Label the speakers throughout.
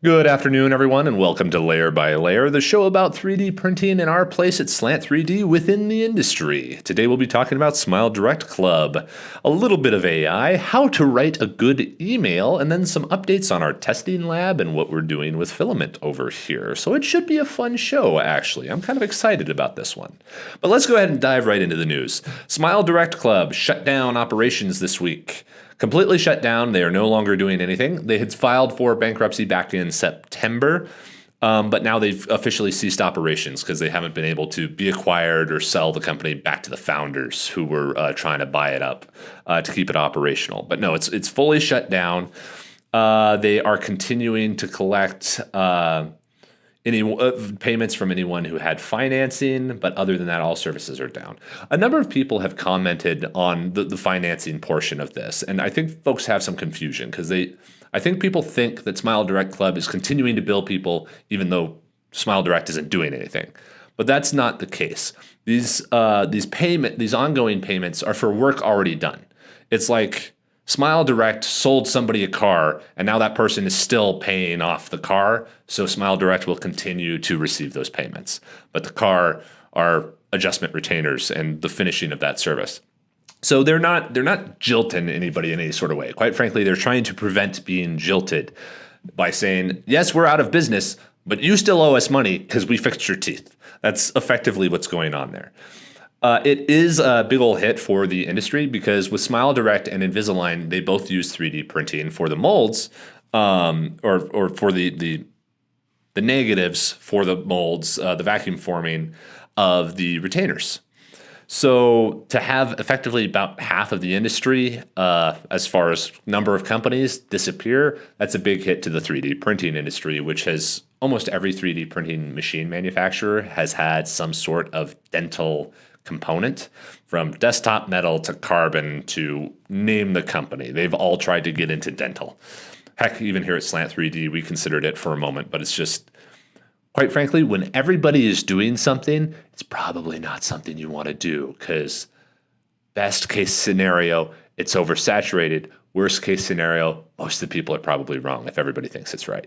Speaker 1: Good afternoon, everyone, and welcome to Layer by Layer, the show about 3D printing and our place at Slant 3D within the industry. Today we'll be talking about Smile Direct Club, a little bit of AI, how to write a good email, and then some updates on our testing lab and what we're doing with Filament over here. So it should be a fun show, actually. I'm kind of excited about this one. But let's go ahead and dive right into the news. Smile Direct Club shut down operations this week. Completely shut down. They are no longer doing anything. They had filed for bankruptcy back in September, but now they've officially ceased operations because they haven't been able to be acquired or sell the company back to the founders who were trying to buy it up to keep it operational. But no, it's fully shut down. They are continuing to collect any payments from anyone who had financing, but other than that, all services are down. A number of people have commented on the financing portion of this, and I think folks have some confusion because I think people think that Smile Direct Club is continuing to bill people even though Smile Direct isn't doing anything. But that's not the case. These ongoing payments are for work already done. It's like Smile Direct sold somebody a car, and now that person is still paying off the car, so Smile Direct will continue to receive those payments. But the car are adjustment retainers and the finishing of that service. So they're not jilting anybody in any sort of way. Quite frankly, they're trying to prevent being jilted by saying, yes, we're out of business, but you still owe us money because we fixed your teeth. That's effectively what's going on there. It is a big ol' hit for the industry because with Smile Direct and Invisalign, they both use 3D printing for the molds, or for the negatives for the molds, the vacuum forming of the retainers. So to have effectively about half of the industry, as far as number of companies, disappear, that's a big hit to the 3D printing industry, which has almost every 3D printing machine manufacturer has had some sort of dental component, from desktop metal to carbon to name the company. They've all tried to get into dental. Heck, even here at Slant 3D, we considered it for a moment, but it's just, quite frankly, when everybody is doing something, it's probably not something you want to do because best case scenario, it's oversaturated. Worst case scenario, most of the people are probably wrong if everybody thinks it's right.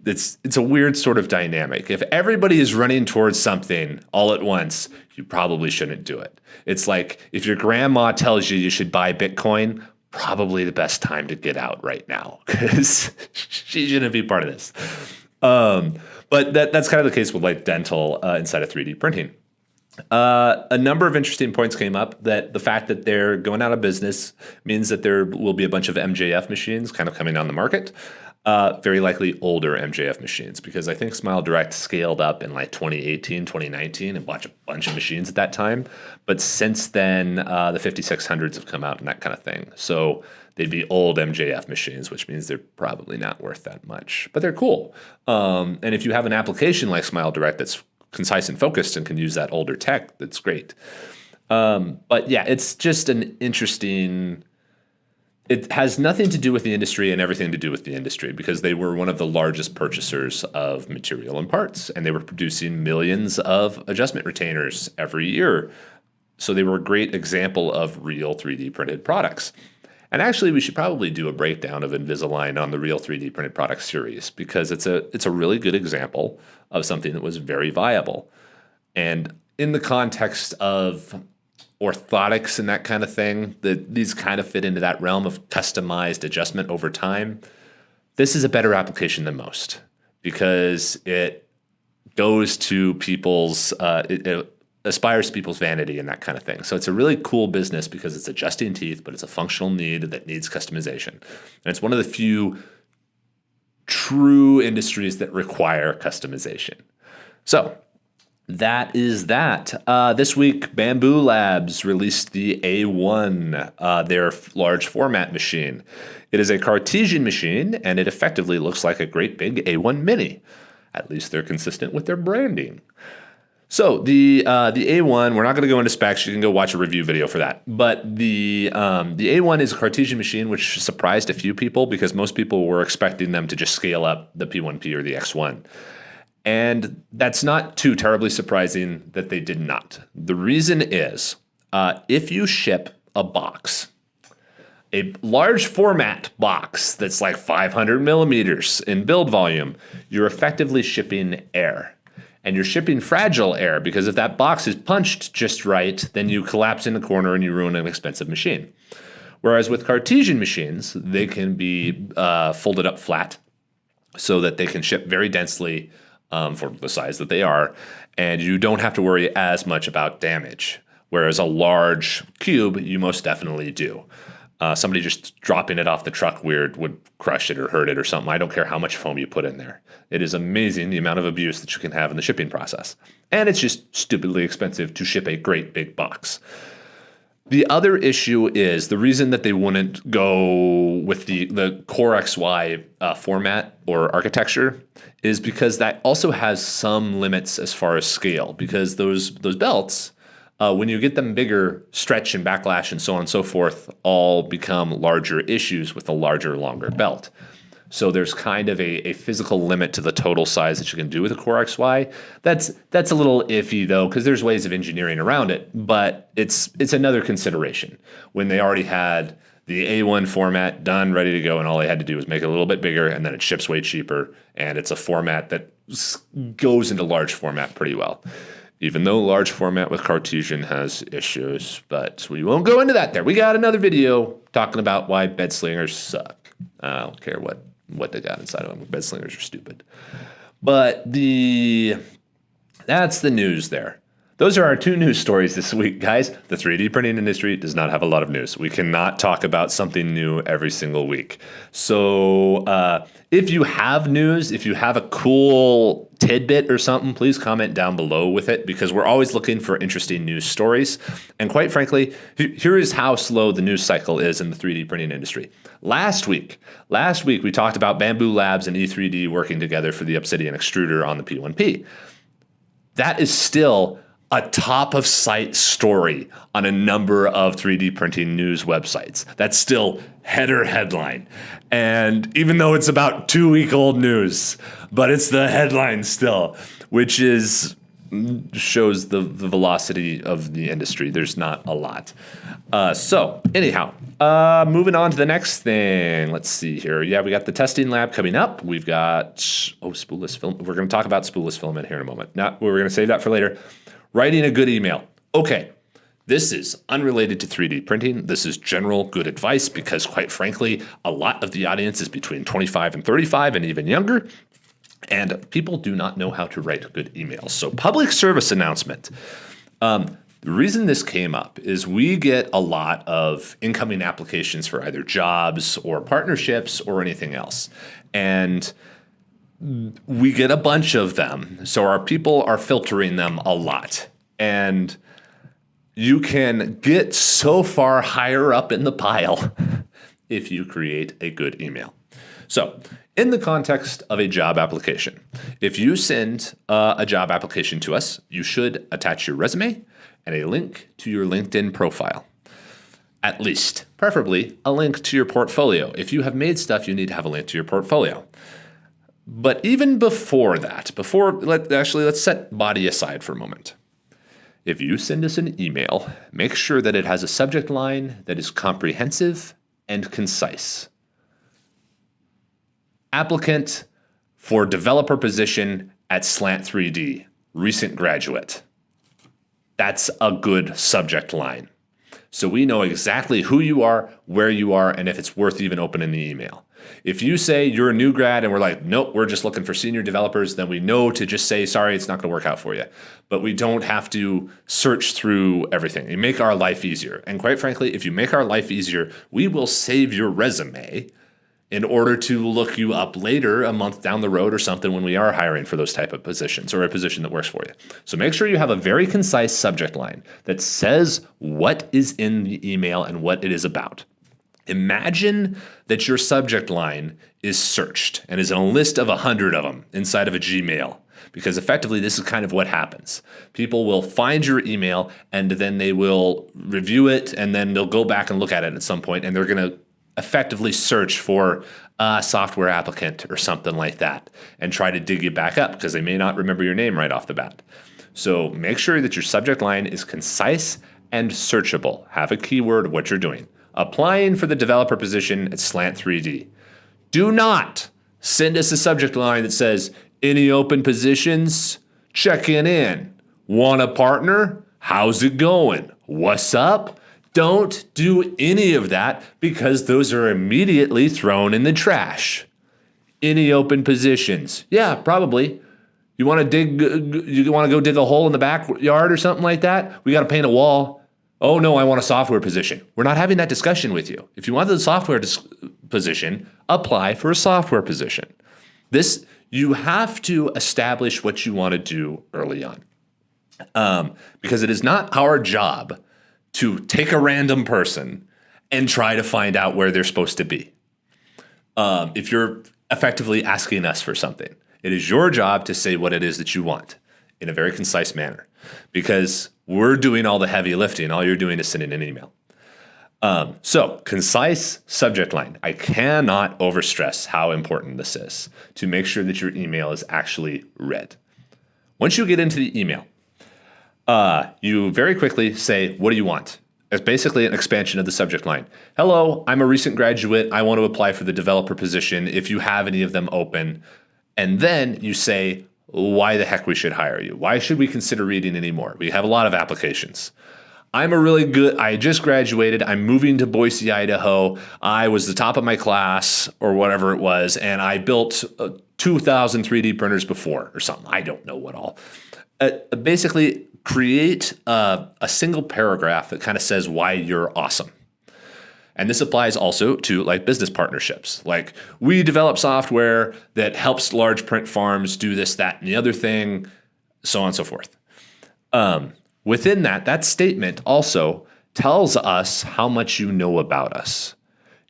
Speaker 1: It's a weird sort of dynamic. If everybody is running towards something all at once, you probably shouldn't do it. It's like if your grandma tells you should buy Bitcoin, probably the best time to get out right now because she shouldn't be part of this. But that's kind of the case with like dental inside of 3D printing. A number of interesting points came up that the fact that they're going out of business means that there will be a bunch of MJF machines kind of coming on the market. Very likely older MJF machines, because I think Smile Direct scaled up in like 2018, 2019 and bought a bunch of machines at that time. But since then, the 5600s have come out and that kind of thing. So they'd be old MJF machines, which means they're probably not worth that much. But they're cool. And if you have an application like Smile Direct that's concise and focused and can use that older tech, that's great. But yeah, it's just an interesting, it has nothing to do with the industry and everything to do with the industry because they were one of the largest purchasers of material and parts, and they were producing millions of adjustment retainers every year. So they were a great example of real 3D printed products. And actually, we should probably do a breakdown of Invisalign on the Real 3D Printed Products series because it's a really good example of something that was very viable. And in the context of orthotics and that kind of thing, these kind of fit into that realm of customized adjustment over time. This is a better application than most because it goes to people's, it aspires to people's vanity and that kind of thing. So it's a really cool business because it's adjusting teeth, but it's a functional need that needs customization. And it's one of the few true industries that require customization. So that is that. This week, Bambu Labs released the A1, their large format machine. It is a Cartesian machine, and it effectively looks like a great big A1 Mini. At least they're consistent with their branding. So the A1, we're not going to go into specs. You can go watch a review video for that. But the A1 is a Cartesian machine, which surprised a few people because most people were expecting them to just scale up the P1P or the X1. And that's not too terribly surprising that they did not. The reason is if you ship a box a large format box that's like 500 millimeters in build volume, you're effectively shipping air. And you're shipping fragile air because if that box is punched just right, then you collapse in the corner and you ruin an expensive machine. Whereas with Cartesian machines, they can be folded up flat so that they can ship very densely for the size that they are, and you don't have to worry as much about damage. Whereas a large cube, you most definitely do. Somebody just dropping it off the truck would crush it or hurt it or something. I don't care how much foam you put in there. It is amazing the amount of abuse that you can have in the shipping process. And it's just stupidly expensive to ship a great big box. The other issue is the reason that they wouldn't go with the Core XY format or architecture is because that also has some limits as far as scale, because those belts, when you get them bigger, stretch and backlash and so on and so forth all become larger issues with a larger, longer belt. So there's kind of a physical limit to the total size that you can do with a Core XY. That's a little iffy though, because there's ways of engineering around it, but it's another consideration. When they already had the A1 format done, ready to go, and all they had to do was make it a little bit bigger, and then it ships way cheaper, and it's a format that goes into large format pretty well. Even though large format with Cartesian has issues, but we won't go into that there. We got another video talking about why bed slingers suck. I don't care what they got inside of them. Bed slingers are stupid. But that's the news there. Those are our two news stories this week, guys. The 3D printing industry does not have a lot of news. We cannot talk about something new every single week. So if you have news, if you have a cool tidbit or something, please comment down below with it, because we're always looking for interesting news stories. And quite frankly, here is how slow the news cycle is in the 3D printing industry. Last week, we talked about Bambu Labs and E3D working together for the Obsidian extruder on the P1P. That is still a top of site story on a number of 3D printing news websites. That's still header headline. And even though it's about 2-week-old news, but it's the headline still, which shows the velocity of the industry. There's not a lot. So anyhow, moving on to the next thing. Let's see here. Yeah, we got the testing lab coming up. We've got, Spool-less filament. We're going to talk about Spool-less filament here in a moment. We're going to save that for later. Writing a good email. Okay, this is unrelated to 3D printing. This is general good advice because, quite frankly, a lot of the audience is between 25 and 35 and even younger, and people do not know how to write good emails. So public service announcement. The reason this came up is we get a lot of incoming applications for either jobs or partnerships or anything else. And we get a bunch of them, so our people are filtering them a lot. And you can get so far higher up in the pile if you create a good email. So in the context of a job application, if you send a job application to us, you should attach your resume and a link to your LinkedIn profile. At least, preferably, a link to your portfolio. If you have made stuff, you need to have a link to your portfolio. But even before that, let's set body aside for a moment. If you send us an email, make sure that it has a subject line that is comprehensive and concise. Applicant for developer position at Slant 3D, recent graduate. That's a good subject line. So we know exactly who you are, where you are, and if it's worth even opening the email. If you say you're a new grad and we're like, nope, we're just looking for senior developers, then we know to just say, sorry, it's not going to work out for you. But we don't have to search through everything. You make our life easier. And quite frankly, if you make our life easier, we will save your resume in order to look you up later, a month down the road or something, when we are hiring for those type of positions or a position that works for you. So make sure you have a very concise subject line that says what is in the email and what it is about. Imagine that your subject line is searched and is in a list of 100 of them inside of a Gmail, because effectively this is kind of what happens. People will find your email and then they will review it, and then they'll go back and look at it at some point, and they're going to effectively search for a software applicant or something like that and try to dig you back up because they may not remember your name right off the bat. So make sure that your subject line is concise and searchable. Have a keyword of what you're doing. applying for the developer position at Slant 3D. Do not send us a subject line that says, any open positions? Checking in. Want a partner? How's it going? What's up? Don't do any of that because those are immediately thrown in the trash. Any open positions? Yeah, probably. You want to go dig a hole in the backyard or something like that? We got to paint a wall. Oh no, I want a software position. We're not having that discussion with you. If you want the software position, apply for a software position. You have to establish what you want to do early on. Because it is not our job to take a random person and try to find out where they're supposed to be. If you're effectively asking us for something, it is your job to say what it is that you want in a very concise manner, because we're doing all the heavy lifting. All you're doing is sending an email. So concise subject line. I cannot overstress how important this is to make sure that your email is actually read. Once you get into the email, you very quickly say, what do you want? It's basically an expansion of the subject line. Hello, I'm a recent graduate. I want to apply for the developer position. If you have any of them open. And then you say why the heck we should hire you. Why should we consider reading any more? We have a lot of applications. I just graduated. I'm moving to Boise, Idaho. I was the top of my class or whatever it was. And I built 2,000 3D printers before or something. I don't know what all. Basically, create a single paragraph that kind of says why you're awesome. And this applies also to like business partnerships. Like, we develop software that helps large print farms do this, that, and the other thing, so on and so forth. Within that statement also tells us how much you know about us.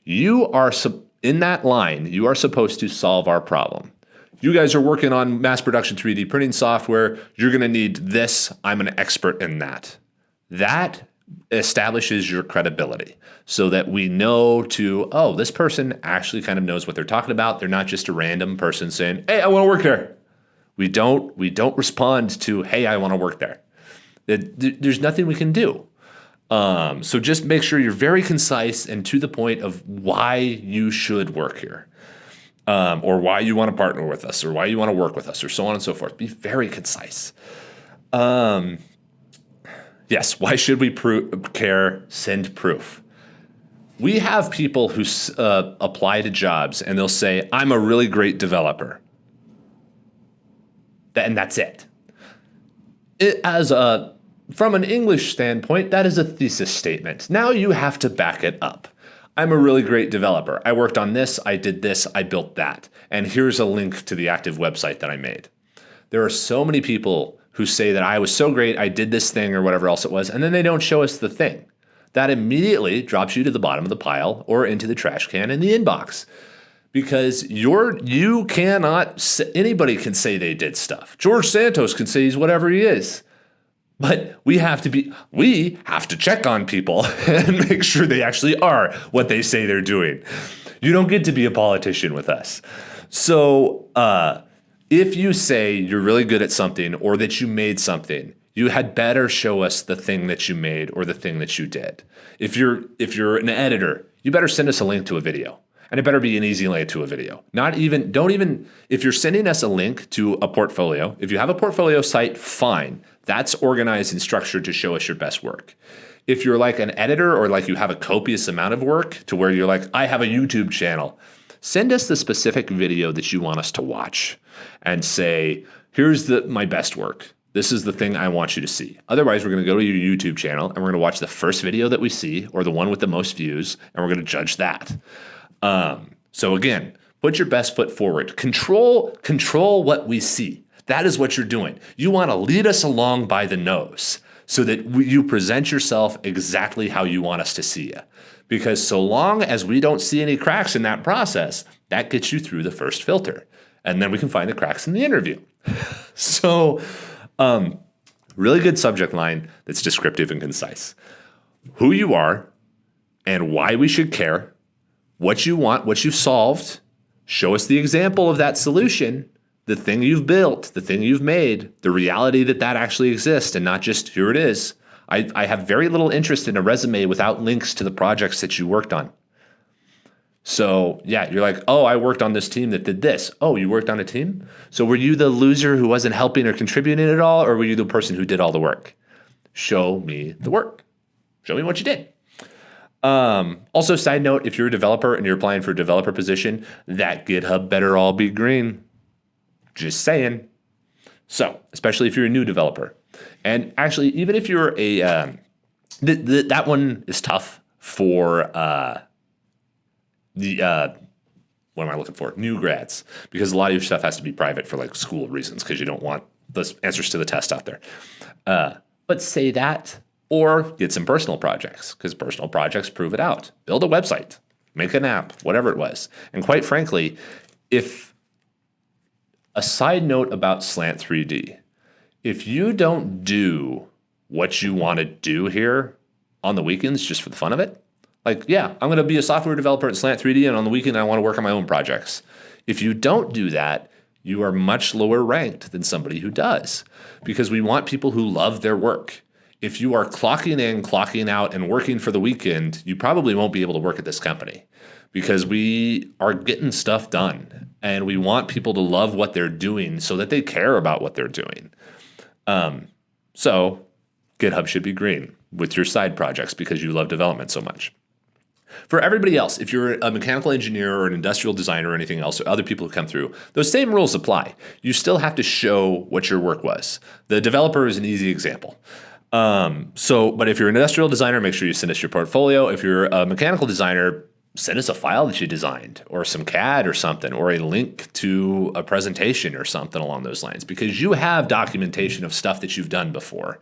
Speaker 1: In that line, you are supposed to solve our problem. You guys are working on mass production 3D printing software. You're going to need this. I'm an expert in that. That establishes your credibility so that we know this person actually kind of knows what they're talking about. They're not just a random person saying, hey, I want to work there. We don't respond to, hey, I want to work there. There's nothing we can do. So just make sure you're very concise and to the point of why you should work here. Or why you want to partner with us, or why you want to work with us, or so on and so forth. Be very concise. Yes, why should we care? Send proof. We have people who apply to jobs, and they'll say, I'm a really great developer. And that's it. From an English standpoint, that is a thesis statement. Now you have to back it up. I'm a really great developer. I worked on this, I did this, I built that. And here's a link to the active website that I made. There are so many people who say that I was so great, I did this thing or whatever else it was, and then they don't show us the thing. That immediately drops you to the bottom of the pile or into the trash can in the inbox. Because anybody can say they did stuff. George Santos can say he's whatever he is. But we have to check on people and make sure they actually are what they say they're doing. You don't get to be a politician with us. So if you say you're really good at something or that you made something, you had better show us the thing that you made or the thing that you did. If you're an editor, you better send us a link to a video. And it better be an easy link to a video. If you're sending us a link to a portfolio, if you have a portfolio site, fine. That's organized and structured to show us your best work. If you're like an editor or like you have a copious amount of work to where you're like, I have a YouTube channel, send us the specific video that you want us to watch and say, here's my best work. This is the thing I want you to see. Otherwise, we're going to go to your YouTube channel and we're going to watch the first video that we see or the one with the most views, and we're going to judge that. So again, put your best foot forward. Control what we see. That is what you're doing. You want to lead us along by the nose so that you present yourself exactly how you want us to see you. Because so long as we don't see any cracks in that process, that gets you through the first filter. And then we can find the cracks in the interview. So really good subject line that's descriptive and concise. Who you are and why we should care. What you want, what you've solved. Show us the example of that solution. The thing you've built, the thing you've made, the reality that actually exists, and not just here it is. I have very little interest in a resume without links to the projects that you worked on. So yeah, you're like, oh, I worked on this team that did this. Oh, you worked on a team? So were you the loser who wasn't helping or contributing at all, or were you the person who did all the work? Show me the work. Show me what you did. Also, side note, if you're a developer and you're applying for a developer position, that GitHub better all be green. Just saying. So, especially if you're a new developer. And actually, even if you're a, that one is tough for what am I looking for? New grads. Because a lot of your stuff has to be private for like school reasons, because you don't want the answers to the test out there. But say that, or get some personal projects, because personal projects prove it out. Build a website, make an app, whatever it was. And quite frankly, if a side note about Slant 3D, if you don't do what you want to do here on the weekends just for the fun of it, like, yeah, I'm going to be a software developer at Slant 3D, and on the weekend I want to work on my own projects. If you don't do that, you are much lower ranked than somebody who does, because we want people who love their work. If you are clocking in, clocking out, and working for the weekend, you probably won't be able to work at this company, because we are getting stuff done, and we want people to love what they're doing so that they care about what they're doing. So GitHub should be green with your side projects because you love development so much. For everybody else, if you're a mechanical engineer or an industrial designer or anything else, or other people who come through, those same rules apply. You still have to show what your work was. The developer is an easy example. But if you're an industrial designer, make sure you send us your portfolio. If you're a mechanical designer, send us a file that you designed, or some CAD or something, or a link to a presentation or something along those lines, because you have documentation of stuff that you've done before.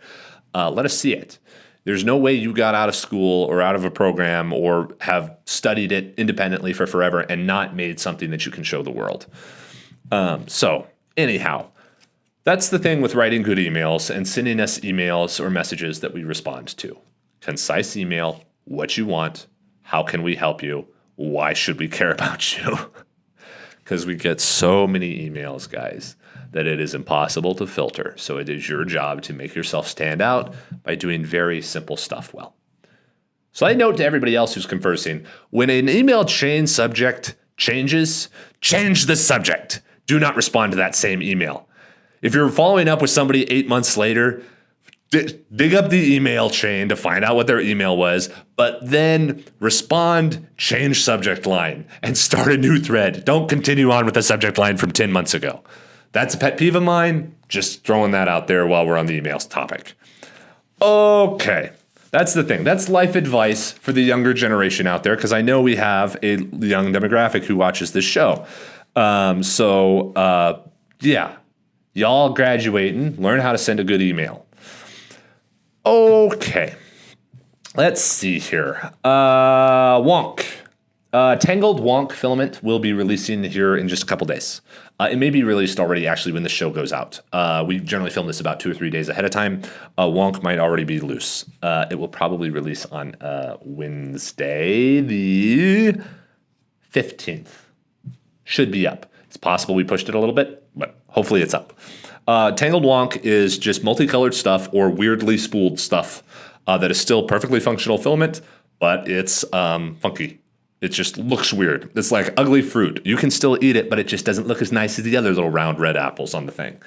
Speaker 1: Let us see it. There's no way you got out of school or out of a program or have studied it independently for forever and not made something that you can show the world. So anyhow, that's the thing with writing good emails and sending us emails or messages that we respond to. Concise email, what you want, how can we help you, why should we care about you? Because we get so many emails, guys, that it is impossible to filter. So it is your job to make yourself stand out by doing very simple stuff well. So I note to everybody else who's conversing, when an email chain subject changes, change the subject. Do not respond to that same email. If you're following up with somebody 8 months later, dig up the email chain to find out what their email was, but then respond, change subject line, and start a new thread. Don't continue on with the subject line from 10 months ago. That's a pet peeve of mine. Just throwing that out there while we're on the emails topic. Okay, that's the thing. That's life advice for the younger generation out there, because I know we have a young demographic who watches this show. Yeah, y'all graduating, learn how to send a good email. Okay, let's see here. Wonk. Tangled Wonk Filament will be releasing here in just a couple days. It may be released already, actually, when the show goes out. We generally film this about 2 or 3 days ahead of time. Wonk might already be loose. It will probably release on Wednesday, the 15th. Should be up. It's possible we pushed it a little bit, but hopefully it's up. Tangled Wonk is just multicolored stuff or weirdly spooled stuff that is still perfectly functional filament, but it's funky. It just looks weird. It's like ugly fruit. You can still eat it, but it just doesn't look as nice as the other little round red apples on the thing.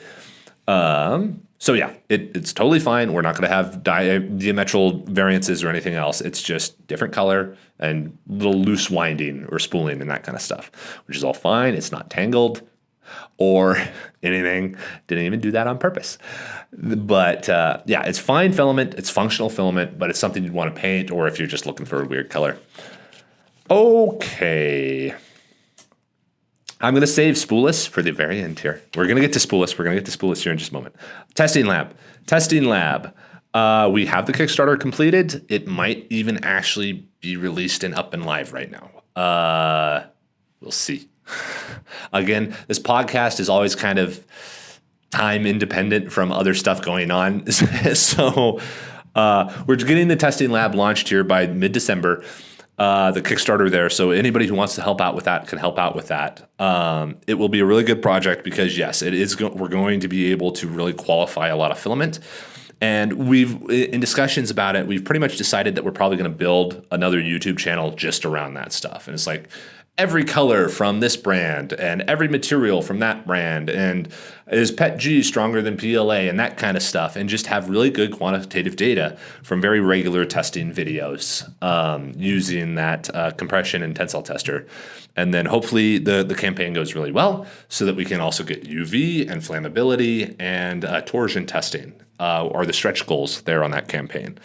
Speaker 1: So yeah, it's totally fine. We're not going to have diametral variances or anything else. It's just different color and little loose winding or spooling and that kind of stuff, which is all fine. It's not tangled or anything. Didn't even do that on purpose. But yeah, it's fine filament. It's functional filament, but it's something you'd want to paint, or if you're just looking for a weird color. Okay. I'm going to save Spool-less for the very end here. We're going to get to Spool-less. We're going to get to Spool-less here in just a moment. Testing lab. We have the Kickstarter completed. It might even actually be released and up and live right now. We'll see. Again, this podcast is always kind of time independent from other stuff going on. So we're getting the testing lab launched here by mid-December. The Kickstarter there. So anybody who wants to help out with that can help out with that. It will be a really good project because yes, it is. We're going to be able to really qualify a lot of filament. And in discussions about it, we've pretty much decided that we're probably going to build another YouTube channel just around that stuff. And it's like every color from this brand and every material from that brand, and is PETG stronger than PLA and that kind of stuff, and just have really good quantitative data from very regular testing videos using that compression and tensile tester. And then hopefully the campaign goes really well so that we can also get UV and flammability and torsion testing are the stretch goals there on that campaign.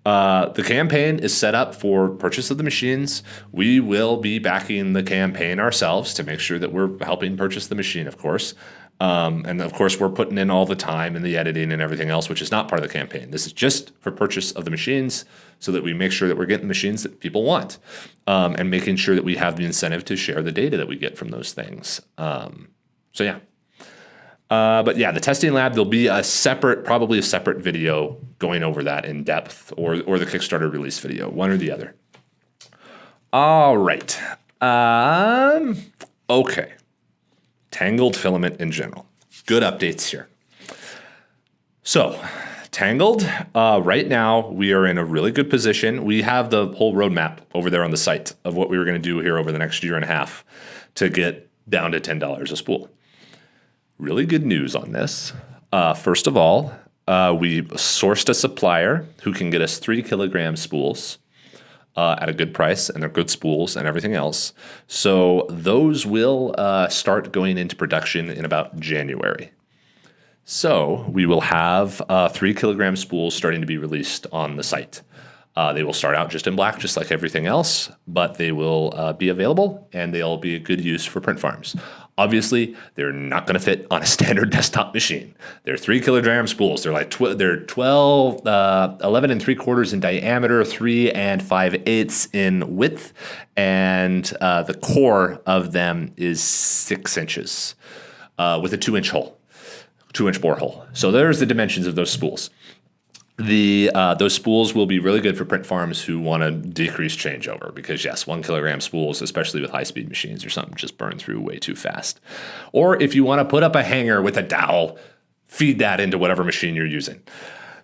Speaker 1: The campaign is set up for purchase of the machines. We will be backing the campaign ourselves to make sure that we're helping purchase the machine, of course. And of course, we're putting in all the time and the editing and everything else, which is not part of the campaign. This is just for purchase of the machines so that we make sure that we're getting the machines that people want, and making sure that we have the incentive to share the data that we get from those things. So yeah. But yeah, the testing lab, there'll be probably a separate video going over that in depth, or the Kickstarter release video, one or the other. All right. Okay. Tangled filament in general. Good updates here. So, Tangled, right now we are in a really good position. We have the whole roadmap over there on the site of what we were going to do here over the next year and a half to get down to $10 a spool. Really good news on this. First of all, we sourced a supplier who can get us 3 kilogram spools at a good price, and they're good spools and everything else. So those will start going into production in about January. So we will have 3 kilogram spools starting to be released on the site. They will start out just in black, just like everything else, but they will be available, and they'll be a good use for print farms. Obviously, they're not going to fit on a standard desktop machine. They're 3 kilogram spools. They're like they're 11 and 3/4 in diameter, 3 and 5/8 in width, and the core of them is 6 inches with a 2-inch hole, 2-inch bore hole. So there's the dimensions of those spools. Those spools will be really good for print farms who want to decrease changeover, because yes, 1 kilogram spools, especially with high-speed machines or something, just burn through way too fast. Or if you want to put up a hanger with a dowel, feed that into whatever machine you're using.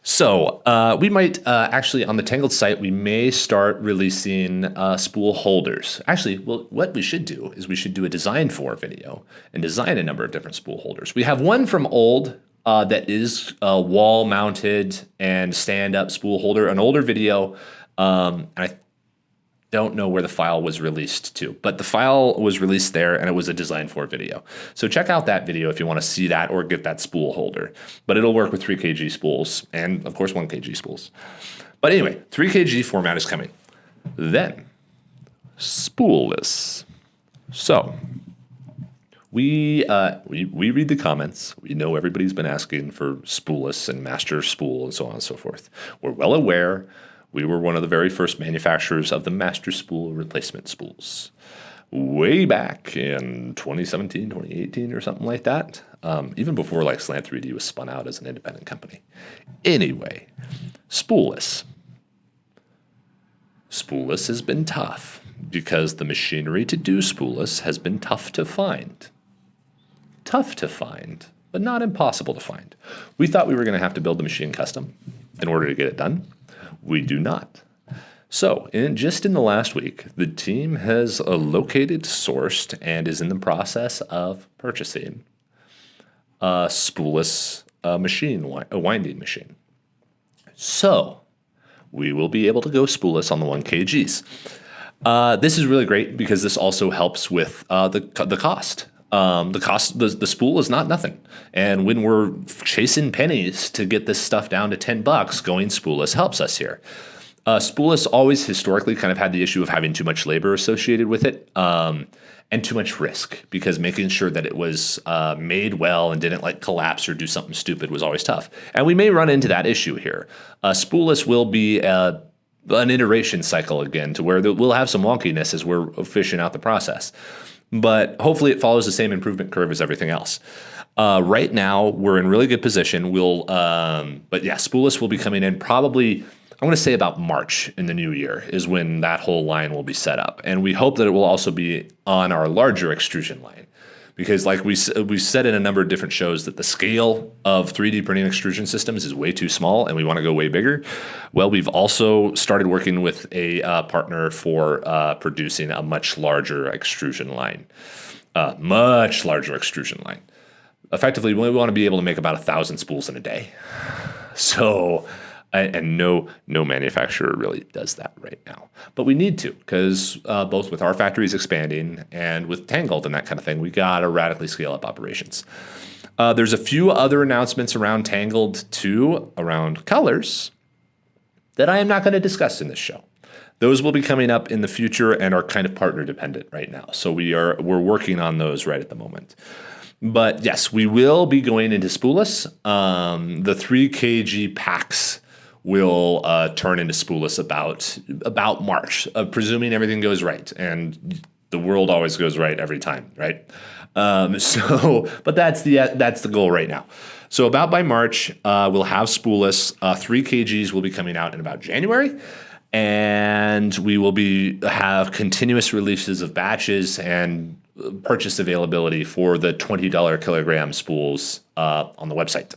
Speaker 1: So we might actually, on the Tangled site, we may start releasing spool holders. Actually, well, what we should do is we should do a design for video and design a number of different spool holders. We have one from Old that is a wall-mounted and stand-up spool holder, an older video. I don't know where the file was released to, but the file was released there, and it was a design for video. So check out that video if you want to see that or get that spool holder. But it'll work with 3 kg spools and, of course, 1 kg spools. But anyway, 3 kg format is coming. Then, Spool-less. So, we read the comments. We know everybody's been asking for Spool-less and Master Spool and so on and so forth. We're well aware. We were one of the very first manufacturers of the Master Spool replacement spools way back in 2017, 2018 or something like that, even before like Slant 3D was spun out as an independent company. Anyway, Spool-less. Spool-less has been tough because the machinery to do Spool-less has been tough to find. Tough to find, but not impossible to find. We thought we were going to have to build the machine custom in order to get it done. We do not. So, just in the last week, the team has located, sourced, and is in the process of purchasing a spoolless machine, a winding machine. So, we will be able to go spoolless on the 1 kgs. This is really great because this also helps with the cost. The spool is not nothing. And when we're chasing pennies to get this stuff down to $10, going spoolless helps us here. Spoolless always historically kind of had the issue of having too much labor associated with it, and too much risk, because making sure that it was made well and didn't like collapse or do something stupid was always tough. And we may run into that issue here. Spoolless will be an iteration cycle again, to where we'll have some wonkiness as we're fishing out the process. But hopefully it follows the same improvement curve as everything else. Right now, we're in really good position. But yeah, Spoolless will be coming in probably, I want to say about March in the new year is when that whole line will be set up. And we hope that it will also be on our larger extrusion line. because like we said in a number of different shows that the scale of 3D printing extrusion systems is way too small and we want to go way bigger. Well, we've also started working with a partner for producing a much larger extrusion line. Effectively, we want to be able to make about 1,000 spools in a day. So, and no manufacturer really does that right now. But we need to, because both with our factories expanding and with Tangled and that kind of thing, we got to radically scale up operations. There's a few other announcements around Tangled too, around colors, that I am not going to discuss in this show. Those will be coming up in the future and are kind of partner dependent right now. So we're working on those right at the moment. But yes, we will be going into Spool-less. The 3 kg packs will turn into Spool-less about March, presuming everything goes right. And the world always goes right every time, right? But that's the goal right now. So about by March, we'll have Spool-less. 3 kgs will be coming out in about January. And we will have continuous releases of batches and purchase availability for the $20 kilogram spools on the website.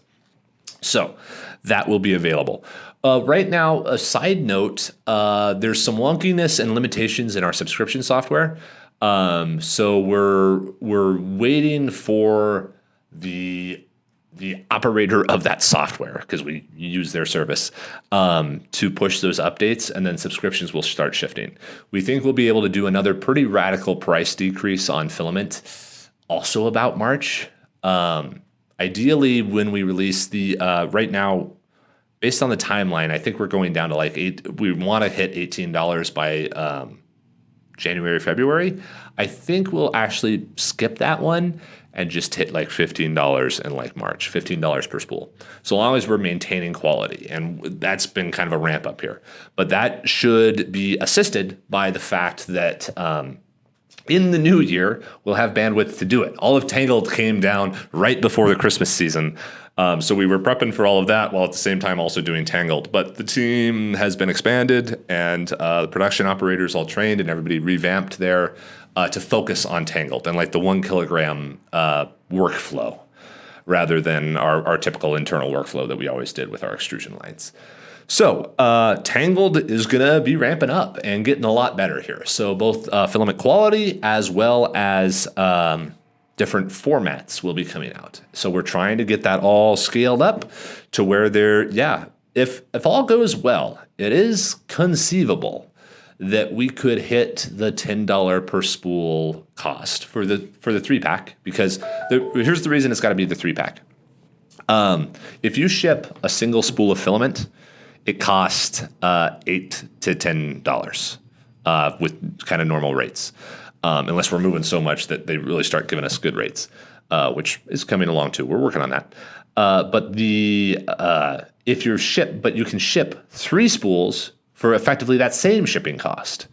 Speaker 1: So that will be available. Right now, a side note, there's some wonkiness and limitations in our subscription software. So we're waiting for the operator of that software, because we use their service, to push those updates, and then subscriptions will start shifting. We think we'll be able to do another pretty radical price decrease on Filament also about March. Ideally, when we release the right now, based on the timeline, I think we're going down to like we want to hit $18 by January, February. I think we'll actually skip that one and just hit like $15 in like March, $15 per spool. So long as we're maintaining quality. And that's been kind of a ramp up here. But that should be assisted by the fact that in the new year, we'll have bandwidth to do it. All of Tangled came down right before the Christmas season. So we were prepping for all of that while at the same time also doing Tangled. But the team has been expanded, and the production operators all trained, and everybody revamped there to focus on Tangled and like the 1 kilogram workflow rather than our typical internal workflow that we always did with our extrusion lines. So Tangled is going to be ramping up and getting a lot better here. So both filament quality as well as different formats will be coming out. So we're trying to get that all scaled up to where if all goes well, it is conceivable that we could hit the $10 per spool cost for the 3-pack, because here's the reason it's got to be the 3-pack. If you ship a single spool of filament, it costs $8 to $10 with kind of normal rates, unless we're moving so much that they really start giving us good rates, which is coming along too. We're working on that. But if you can ship 3 spools for effectively that same shipping cost.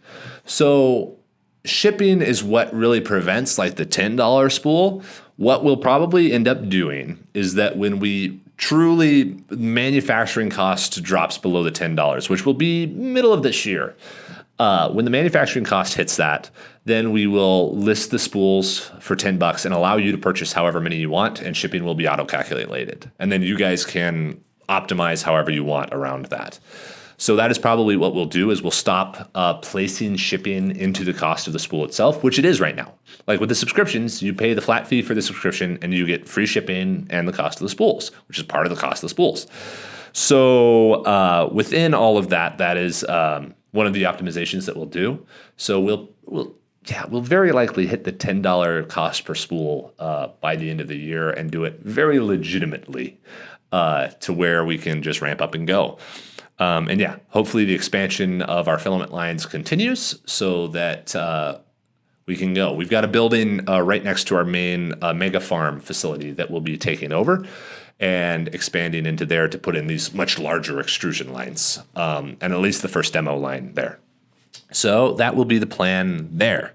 Speaker 1: So shipping is what really prevents like the $10 spool. What we'll probably end up doing is that when we truly manufacturing cost drops below the $10, which will be middle of this year, when the manufacturing cost hits that, then we will list the spools for $10 and allow you to purchase however many you want, and shipping will be auto-calculated. And then you guys can optimize however you want around that. So that is probably what we'll do, is we'll stop placing shipping into the cost of the spool itself, which it is right now. Like with the subscriptions, you pay the flat fee for the subscription and you get free shipping and the cost of the spools, which is part of the cost of the spools. So within all of that, that is one of the optimizations that we'll do. So we'll very likely hit the $10 cost per spool by the end of the year and do it very legitimately to where we can just ramp up and go. Hopefully the expansion of our filament lines continues so that we can go. We've got a building right next to our main mega farm facility that we'll be taking over and expanding into there to put in these much larger extrusion lines, and at least the first demo line there. So that will be the plan there.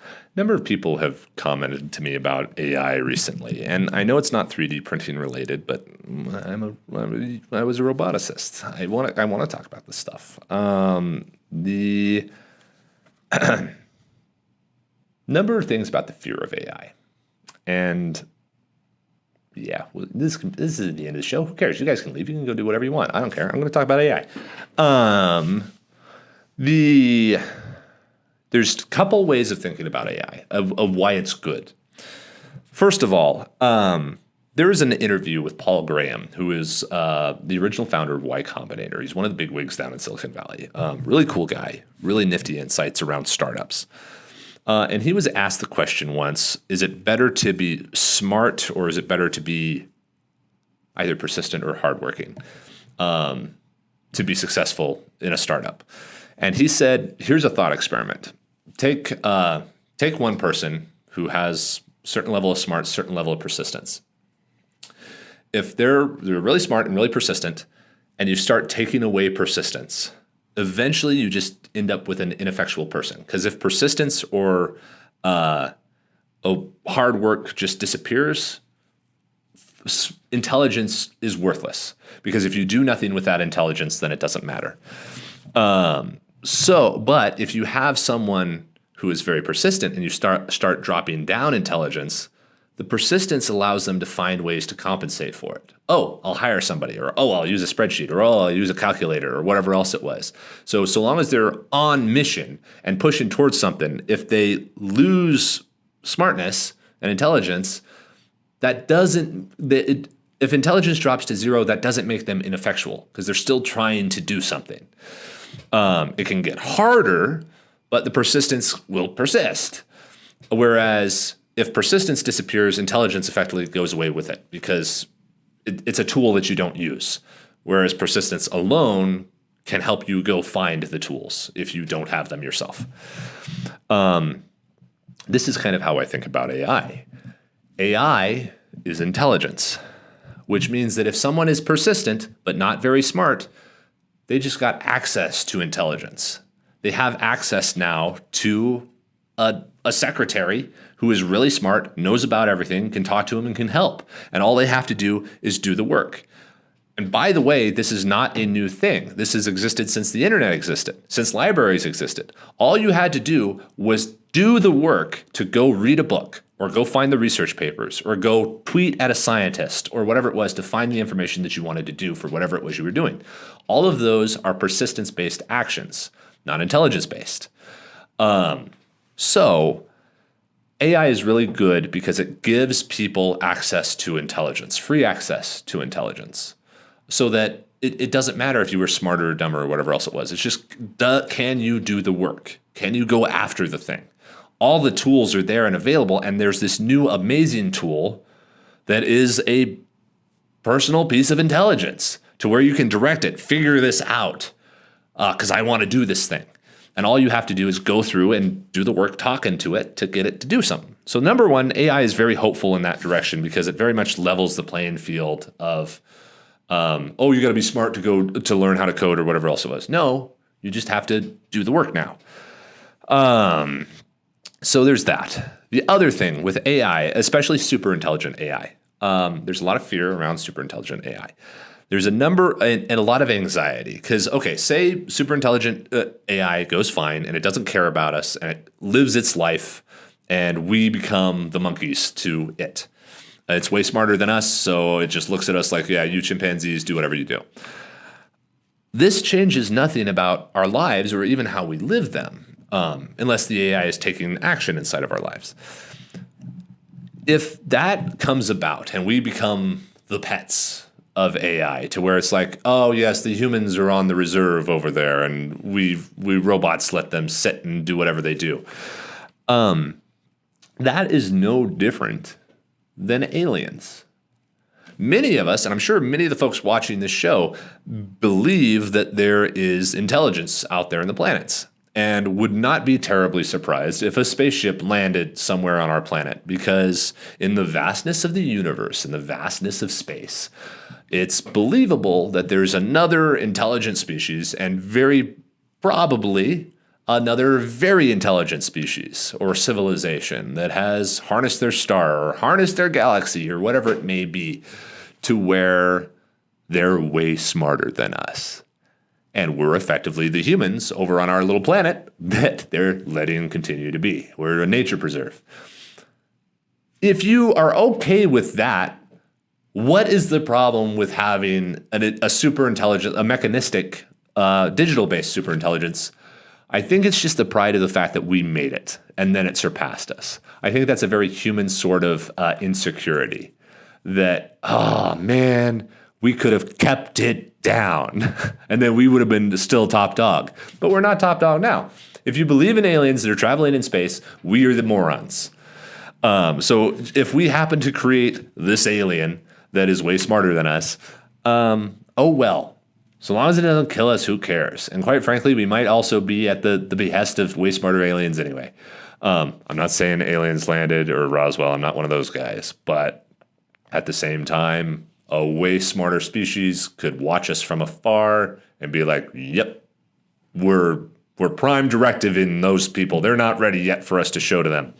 Speaker 1: A number of people have commented to me about AI recently, and I know it's not 3D printing related, but I was a roboticist. I want to talk about this stuff. Number of things about the fear of AI. And yeah, well, this is the end of the show. Who cares? You guys can leave. You can go do whatever you want. I don't care. I'm going to talk about AI. There's a couple ways of thinking about AI, of why it's good. First of all, there is an interview with Paul Graham, who is the original founder of Y Combinator. He's one of the big wigs down in Silicon Valley. Really cool guy, really nifty insights around startups. And he was asked the question once, is it better to be smart or is it better to be either persistent or hardworking to be successful in a startup? And he said, here's a thought experiment. Take one person who has a certain level of smarts, certain level of persistence. If they're really smart and really persistent, and you start taking away persistence, eventually you just end up with an ineffectual person. Because if persistence or hard work just disappears, intelligence is worthless. Because if you do nothing with that intelligence, then it doesn't matter. But if you have someone who is very persistent and you start dropping down intelligence, the persistence allows them to find ways to compensate for it. Oh, I'll hire somebody, or oh, I'll use a spreadsheet, or oh, I'll use a calculator, or whatever else it was. So long as they're on mission and pushing towards something, if they lose smartness and intelligence, if intelligence drops to zero, that doesn't make them ineffectual because they're still trying to do something. It can get harder, but the persistence will persist. Whereas if persistence disappears, intelligence effectively goes away with it because it's a tool that you don't use. Whereas persistence alone can help you go find the tools if you don't have them yourself. This is kind of how I think about AI. AI is intelligence, which means that if someone is persistent but not very smart, they just got access to intelligence. They have access now to a secretary who is really smart, knows about everything, can talk to him and can help. And all they have to do is do the work. And by the way, this is not a new thing. This has existed since the internet existed, since libraries existed. All you had to do was do the work to go read a book or go find the research papers or go tweet at a scientist or whatever it was to find the information that you wanted to do for whatever it was you were doing. All of those are persistence-based actions, not intelligence-based. So AI is really good because it gives people access to intelligence, free access to intelligence, so that it doesn't matter if you were smarter or dumber or whatever else it was. It's just, can you do the work? Can you go after the thing? All the tools are there and available, and there's this new amazing tool that is a personal piece of intelligence to where you can direct it, figure this out, because I want to do this thing. And all you have to do is go through and do the work talking to it to get it to do something. So number one, AI is very hopeful in that direction because it very much levels the playing field of, you got to be smart to learn how to code or whatever else it was. No, you just have to do the work now. So there's that. The other thing with AI, especially super intelligent AI, there's a lot of fear around super intelligent AI. There's a number and a lot of anxiety because, okay, say super intelligent AI goes fine and it doesn't care about us and it lives its life and we become the monkeys to it. It's way smarter than us, so it just looks at us like, yeah, you chimpanzees, do whatever you do. This changes nothing about our lives or even how we live them, unless the AI is taking action inside of our lives. If that comes about and we become the pets of AI to where it's like, oh yes, the humans are on the reserve over there and we robots let them sit and do whatever they do. That is no different than aliens. Many of us, and I'm sure many of the folks watching this show, believe that there is intelligence out there in the planets and would not be terribly surprised if a spaceship landed somewhere on our planet because in the vastness of the universe, in the vastness of space, it's believable that there's another intelligent species and very probably another very intelligent species or civilization that has harnessed their star or harnessed their galaxy or whatever it may be to where they're way smarter than us. And we're effectively the humans over on our little planet that they're letting continue to be. We're a nature preserve. if you are okay with that, what is the problem with having a super intelligent, a mechanistic, digital-based super intelligence? I think it's just the pride of the fact that we made it and then it surpassed us. I think that's a very human sort of insecurity that, oh man, we could have kept it down and then we would have been still top dog. But we're not top dog now. If you believe in aliens that are traveling in space, we are the morons. So if we happen to create this alien that is way smarter than us, oh well. So long as it doesn't kill us, who cares? And quite frankly, we might also be at the behest of way smarter aliens anyway. I'm not saying aliens landed or Roswell. I'm not one of those guys. But at the same time, a way smarter species could watch us from afar and be like, yep, we're prime directive in those people. They're not ready yet for us to show to them.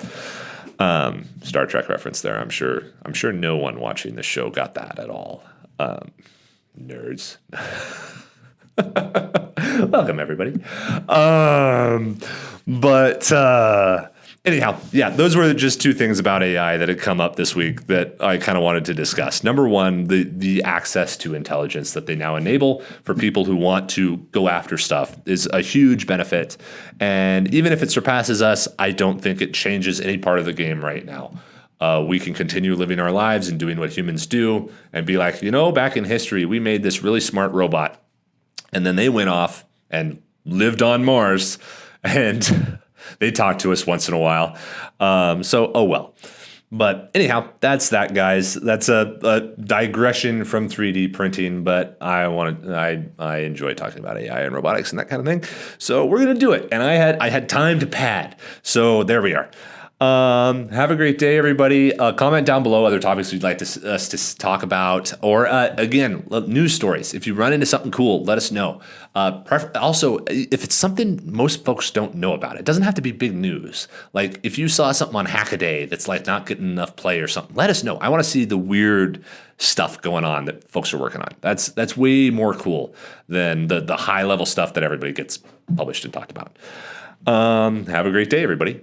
Speaker 1: Star Trek reference there. I'm sure no one watching this show got that at all. Nerds. Welcome everybody. Anyhow, yeah, those were just two things about AI that had come up this week that I kind of wanted to discuss. Number one, the access to intelligence that they now enable for people who want to go after stuff is a huge benefit. And even if it surpasses us, I don't think it changes any part of the game right now. We can continue living our lives and doing what humans do and be like, back in history, we made this really smart robot and then they went off and lived on Mars and they talk to us once in a while. Oh well. But anyhow, that's that, guys. That's a digression from 3D printing, but I enjoy talking about AI and robotics and that kind of thing. So we're gonna do it. And I had time to pad. So there we are. Have a great day, everybody. Comment down below other topics you'd like us to talk about, or again, news stories. If you run into something cool, let us know. Also, if it's something most folks don't know about, it doesn't have to be big news. Like if you saw something on Hackaday that's like not getting enough play or something, let us know. I want to see the weird stuff going on that folks are working on. That's way more cool than the high level stuff that everybody gets published and talked about. Have a great day, everybody.